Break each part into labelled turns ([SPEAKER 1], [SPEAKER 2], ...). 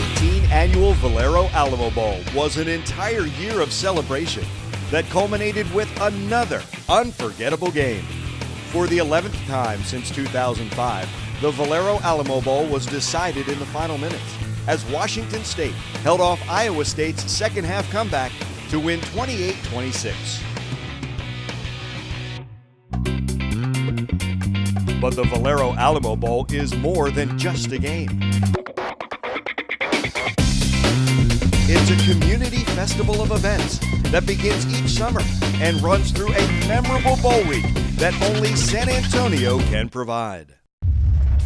[SPEAKER 1] 2018 annual Valero Alamo Bowl was an entire year of celebration that culminated with another unforgettable game. For the 11th time since 2005, the Valero Alamo Bowl was decided in the final minutes as Washington State held off Iowa State's second half comeback to win 28-26. But the Valero Alamo Bowl is more than just a game. It's a community festival of events that begins each summer and runs through a memorable bowl week that only San Antonio can provide.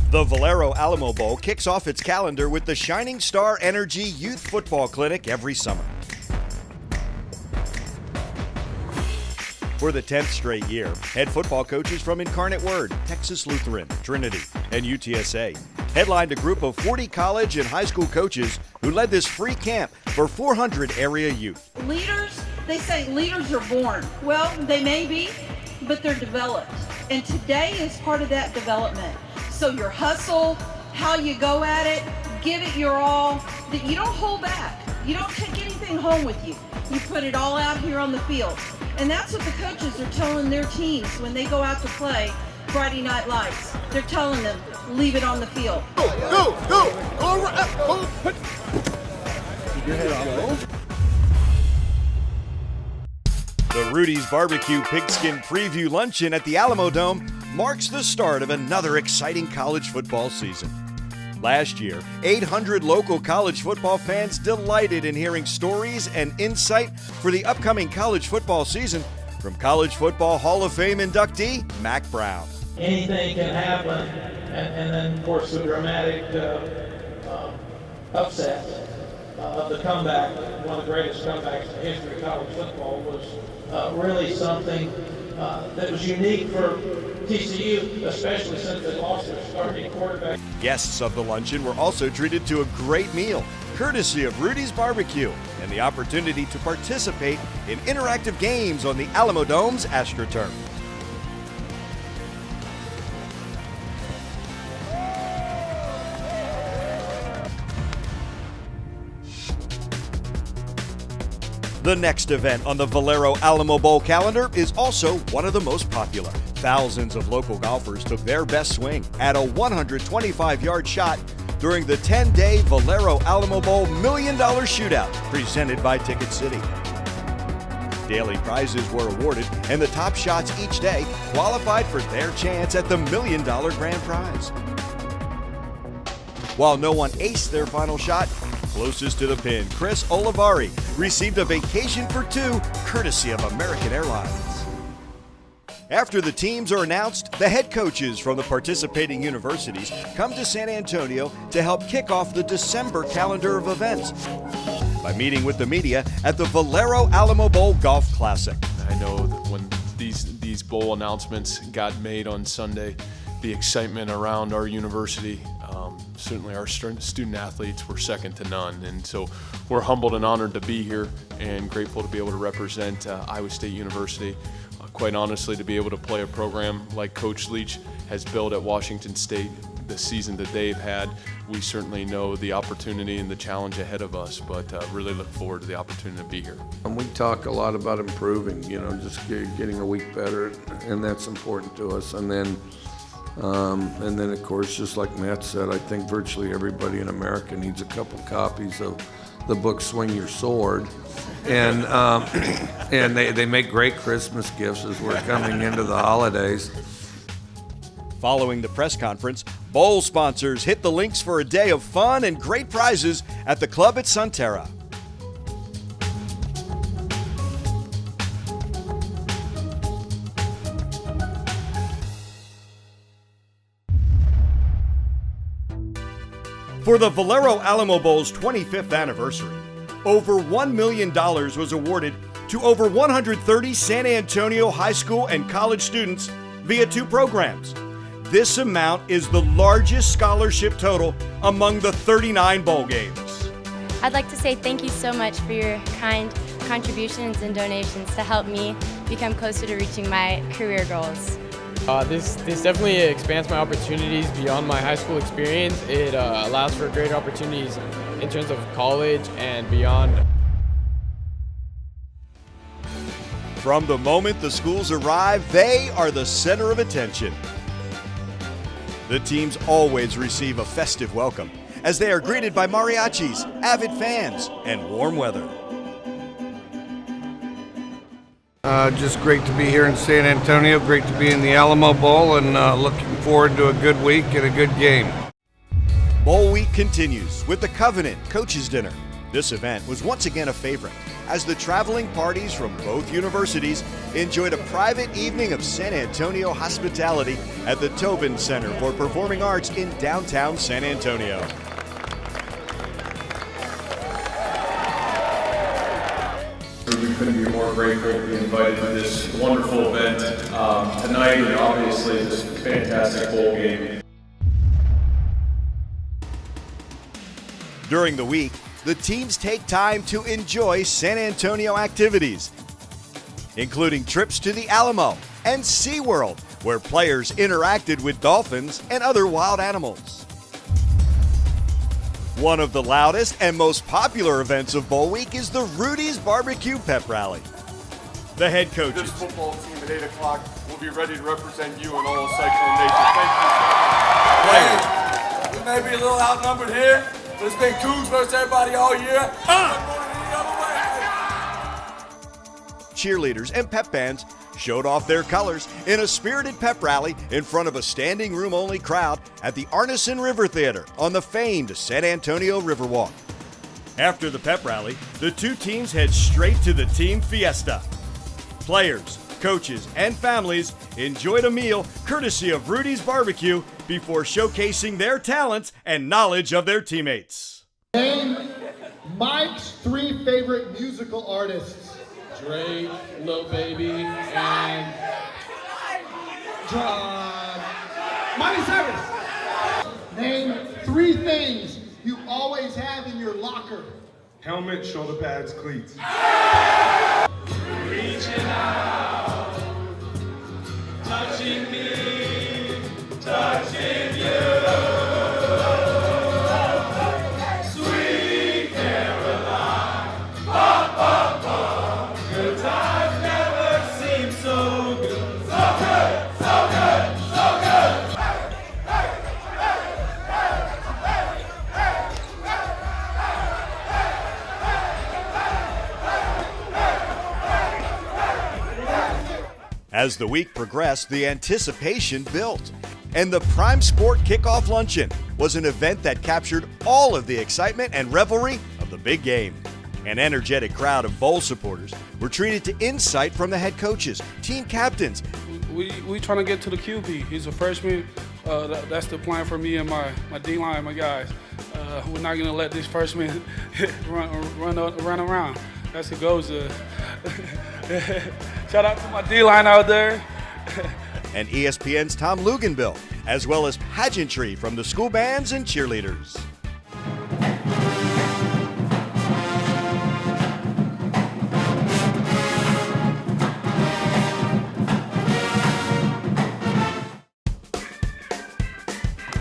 [SPEAKER 1] The Valero Alamo Bowl kicks off its calendar with the Shining Star Energy Youth Football Clinic every summer. For the 10th straight year, head football coaches from Incarnate Word, Texas Lutheran, Trinity, and UTSA headlined a group of 40 college and high school coaches who led this free camp for 400 area youth.
[SPEAKER 2] Leaders, they say leaders are born. Well, they may be, but they're developed. And today is part of that development. So your hustle, how you go at it, give it your all, that you don't hold back. You don't take anything home with you. You put it all out here on the field. And that's what the coaches are telling their teams when they go out to play Friday Night Lights. They're telling them, leave it on the field.
[SPEAKER 3] Go! All right. Keep your head off.
[SPEAKER 1] The Rudy's Barbecue Pigskin Preview Luncheon at the Alamo Dome marks the start of another exciting college football season. Last year, 800 local college football fans delighted in hearing stories and insight for the upcoming college football season from College Football Hall of Fame inductee Mack Brown.
[SPEAKER 4] Anything can happen, and then, of course, the dramatic upset of the comeback, one of the greatest comebacks in the history of college football, was really something that was unique for TCU, especially since they lost their starting quarterback.
[SPEAKER 1] Guests of the luncheon were also treated to a great meal, courtesy of Rudy's Barbecue, and the opportunity to participate in interactive games on the Alamo Dome's AstroTurf. The next event on the Valero Alamo Bowl calendar is also one of the most popular. Thousands of local golfers took their best swing at a 125-yard shot during the 10-day Valero Alamo Bowl $1 Million Shootout presented by Ticket City. Daily prizes were awarded, and the top shots each day qualified for their chance at the $1 Million grand prize. While no one aced their final shot, closest to the pin, Chris Olivari received a vacation for two, courtesy of American Airlines. After the teams are announced, the head coaches from the participating universities come to San Antonio to help kick off the December calendar of events by meeting with the media at the Valero Alamo Bowl Golf Classic.
[SPEAKER 5] I know that when these bowl announcements got made on Sunday, the excitement around our university, certainly our student athletes, were second to none. And so we're humbled and honored to be here and grateful to be able to represent Iowa State University. Quite honestly, to be able to play a program like Coach Leach has built at Washington State, the season that they've had, we certainly know the opportunity and the challenge ahead of us, but really look forward to the opportunity to be here.
[SPEAKER 6] And we talk a lot about improving, just getting a week better, and that's important to us. And then, of course, just like Matt said, I think virtually everybody in America needs a couple copies of the book Swing Your Sword. And they make great Christmas gifts as we're coming into the holidays.
[SPEAKER 1] Following the press conference, bowl sponsors hit the links for a day of fun and great prizes at the club at Sunterra. For the Valero Alamo Bowl's 25th anniversary, over $1 million was awarded to over 130 San Antonio high school and college students via two programs. This amount is the largest scholarship total among the 39 bowl games.
[SPEAKER 7] I'd like to say thank you so much for your kind contributions and donations to help me become closer to reaching my career goals.
[SPEAKER 8] This definitely expands my opportunities beyond my high school experience. It allows for greater opportunities in terms of college and beyond.
[SPEAKER 1] From the moment the schools arrive, they are the center of attention. The teams always receive a festive welcome as they are greeted by mariachis, avid fans, and warm weather.
[SPEAKER 6] Just great to be here in San Antonio, great to be in the Alamo Bowl, and looking forward to a good week and a good game.
[SPEAKER 1] Bowl week continues with the Covenant Coaches Dinner. This event was once again a favorite as the traveling parties from both universities enjoyed a private evening of San Antonio hospitality at the Tobin Center for Performing Arts in downtown San Antonio.
[SPEAKER 5] We couldn't be more grateful to be invited to this wonderful event tonight, and obviously this fantastic bowl game.
[SPEAKER 1] During the week, the teams take time to enjoy San Antonio activities, including trips to the Alamo and SeaWorld, where players interacted with dolphins and other wild animals. One of the loudest and most popular events of Bowl Week is the Rudy's Barbecue Pep Rally. The head coaches.
[SPEAKER 9] This football team at 8 o'clock will be ready to represent you and all of Cyclone Nation. Thank you so much.
[SPEAKER 10] We may be a little outnumbered here, but it's been Cougs versus everybody all year.
[SPEAKER 1] Cheerleaders and pep bands showed off their colors in a spirited pep rally in front of a standing room only crowd at the Arneson River Theater on the famed San Antonio Riverwalk. After the pep rally, the two teams head straight to the team fiesta. Players, coaches, and families enjoyed a meal courtesy of Rudy's Barbecue before showcasing their talents and knowledge of their teammates.
[SPEAKER 3] Name Mike's 3 favorite musical artists.
[SPEAKER 8] Drake, Lil Baby, and
[SPEAKER 3] Miley Cyrus. Name 3 things you always have in your locker.
[SPEAKER 9] Helmet, shoulder pads, cleats.
[SPEAKER 10] Reaching out, touching me, touching you. Sweet Caroline, pop, pop, pop. Good times never seem so good. So good, so good, so good.
[SPEAKER 1] As the week progressed, the anticipation built, and the Prime Sport Kickoff Luncheon was an event that captured all of the excitement and revelry of the big game. An energetic crowd of Bowl supporters were treated to insight from the head coaches, team captains.
[SPEAKER 11] We trying to get to the QB. He's a freshman. That's the plan for me and my D-line, my guys. We're not going to let this freshman run around. That's the goals. Shout out to my D-line out there.
[SPEAKER 1] And ESPN's Tom Luganbill, as well as pageantry from the school bands and cheerleaders.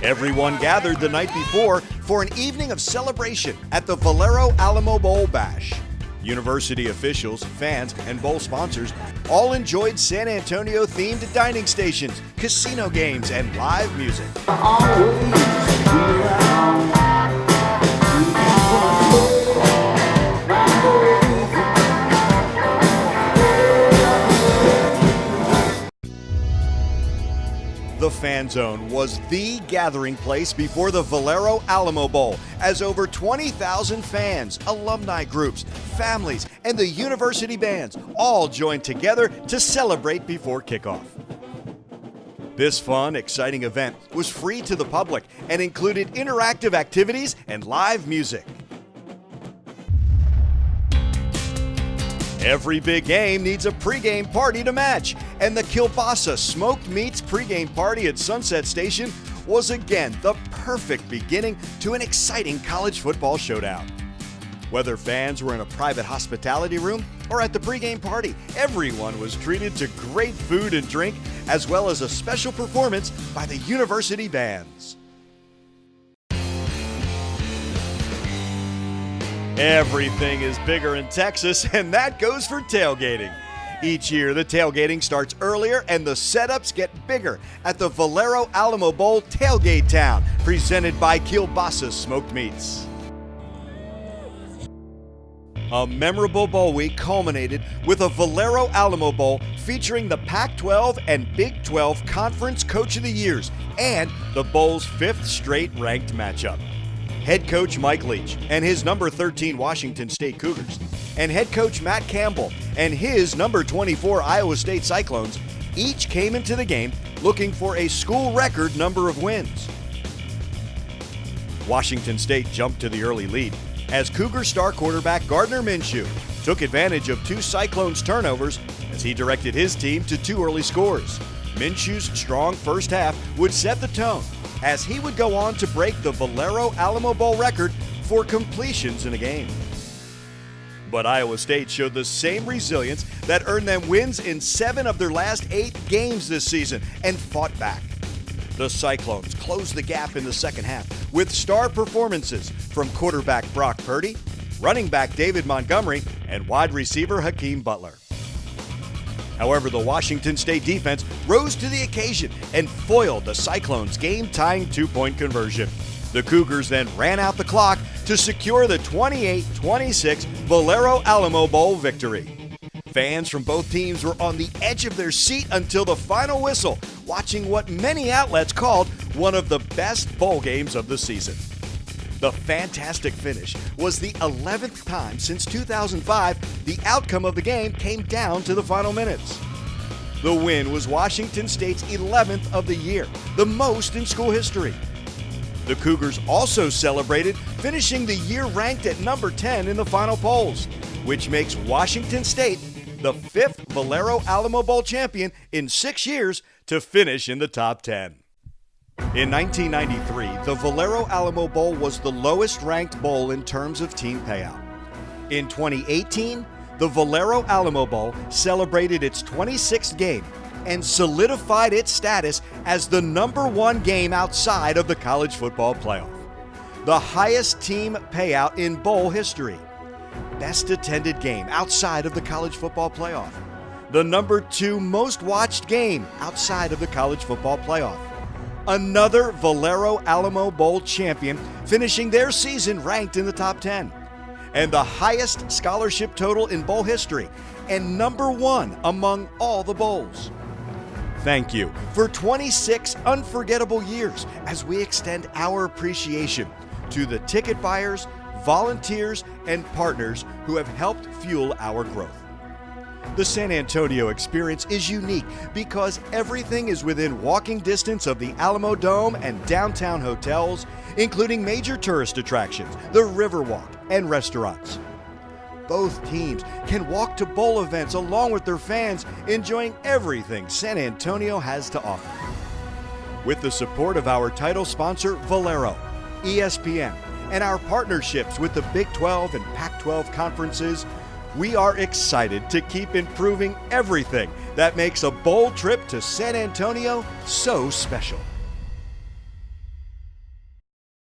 [SPEAKER 1] Everyone gathered the night before for an evening of celebration at the Valero Alamo Bowl Bash. University officials, fans, and bowl sponsors all enjoyed San Antonio-themed dining stations, casino games, and live music. The Fan Zone was the gathering place before the Valero Alamo Bowl, as over 20,000 fans, alumni groups, families, and the university bands all joined together to celebrate before kickoff. This fun, exciting event was free to the public and included interactive activities and live music. Every big game needs a pregame party to match, and the Kielbasa Smoked Meats pregame party at Sunset Station was again the perfect beginning to an exciting college football showdown. Whether fans were in a private hospitality room or at the pregame party, everyone was treated to great food and drink, as well as a special performance by the university bands. Everything is bigger in Texas, and that goes for tailgating. Each year, the tailgating starts earlier and the setups get bigger at the Valero Alamo Bowl Tailgate Town, presented by Kielbasa Smoked Meats. A memorable bowl week culminated with a Valero Alamo Bowl featuring the Pac-12 and Big 12 Conference Coach of the Years and the Bowl's 5th straight ranked matchup. Head coach Mike Leach and his number 13 Washington State Cougars, and head coach Matt Campbell and his number 24 Iowa State Cyclones each came into the game looking for a school record number of wins. Washington State jumped to the early lead as Cougar star quarterback Gardner Minshew took advantage of 2 Cyclones turnovers as he directed his team to 2 early scores. Minshew's strong first half would set the tone as he would go on to break the Valero Alamo Bowl record for completions in a game. But Iowa State showed the same resilience that earned them wins in 7 of their last 8 games this season and fought back. The Cyclones closed the gap in the second half with star performances from quarterback Brock Purdy, running back David Montgomery, and wide receiver Hakeem Butler. However, the Washington State defense rose to the occasion and foiled the Cyclones' game-tying 2-point conversion. The Cougars then ran out the clock to secure the 28-26 Valero Alamo Bowl victory. Fans from both teams were on the edge of their seat until the final whistle, watching what many outlets called one of the best bowl games of the season. The fantastic finish was the 11th time since 2005 the outcome of the game came down to the final minutes. The win was Washington State's 11th of the year, the most in school history. The Cougars also celebrated finishing the year ranked at number 10 in the final polls, which makes Washington State the 5th Valero Alamo Bowl champion in 6 years to finish in the top 10. In 1993, the Valero Alamo Bowl was the lowest ranked bowl in terms of team payout. In 2018, the Valero Alamo Bowl celebrated its 26th game and solidified its status as the number 1 game outside of the college football playoff. The highest team payout in bowl history. Best attended game outside of the college football playoff. The number 2 most watched game outside of the college football playoff. Another Valero Alamo Bowl champion finishing their season ranked in the top 10. And the highest scholarship total in bowl history and number 1 among all the bowls. Thank you for 26 unforgettable years as we extend our appreciation to the ticket buyers, volunteers, and partners who have helped fuel our growth. The San Antonio experience is unique because everything is within walking distance of the Alamo Dome and downtown hotels, including major tourist attractions, the Riverwalk, and restaurants. Both teams can walk to bowl events along with their fans, enjoying everything San Antonio has to offer. With the support of our title sponsor, Valero, ESPN, and our partnerships with the Big 12 and Pac-12 conferences, we are excited to keep improving everything that makes a bowl trip to San Antonio so special.